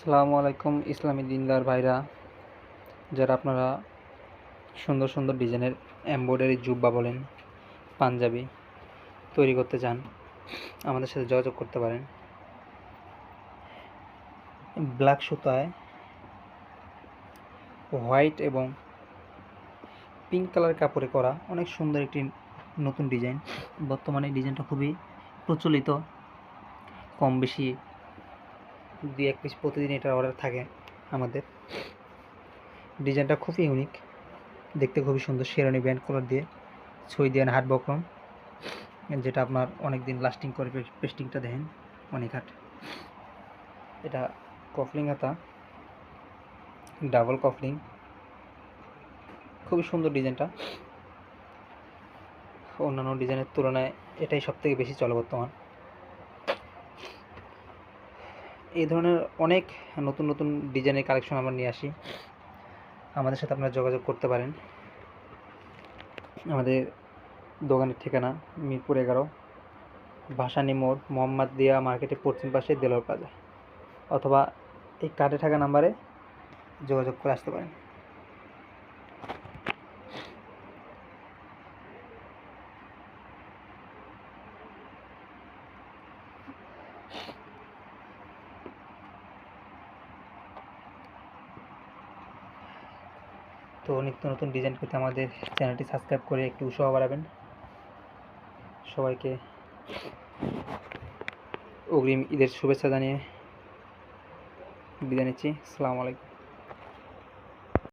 আসসালামু আলাইকুম ইসলামী দিনদার ভাইরা, যারা আপনারা সুন্দর সুন্দর ডিজাইনের এমব্রয়ডারি জুব্বা বলেন, পাঞ্জাবি তৈরি করতে চান, আমাদের সাথে যোগাযোগ করতে পারেন। ব্ল্যাক সুতায় হোয়াইট এবং পিঙ্ক কালার কাপড়ে করা অনেক সুন্দর একটি নতুন ডিজাইন। বর্তমানে এই ডিজাইনটা খুবই প্রচলিত, কম বেশি 2-1 পিস প্রতিদিন এটার অর্ডার থাকে আমাদের। ডিজাইনটা খুবই ইউনিক, দেখতে খুবই সুন্দর। শেরওয়ানি ব্যান্ড কলার দিয়ে ছই দিয়ে হাট বক্রম, যেটা আপনার অনেক দিন লাস্টিং করে। পেস্টিংটা দেখেন অনেক হাট। এটা কফলিং হাতা, ডাবল কফলিং, খুবই সুন্দর ডিজাইনটা। অন্যান্য ডিজাইনের তুলনায় এটাই সবথেকে বেশি চলে বর্তমান। এই ধরনের অনেক নতুন নতুন ডিজাইনের কালেকশন আমরা নিয়ে আসি, আমাদের সাথে আপনারা যোগাযোগ করতে পারেন। আমাদের দোকানের ঠিকানা মিরপুর 11, ভাসানী মোড়, মোহাম্মদ দিয়া মার্কেটের পশ্চিম পাশে দেলোয়ার প্লাজা, অথবা এই কার্ডে থাকা নাম্বারে যোগাযোগ করে আসতে পারেন। তো নিত্য নতুন ডিজাইন পেতে আমাদের চ্যানেলটি সাবস্ক্রাইব করে একটু উৎসাহ বাড়াবেন। সবাইকে অগ্রিম ঈদের শুভেচ্ছা জানিয়ে বিদায় নিচ্ছি। আসসালামু আলাইকুম।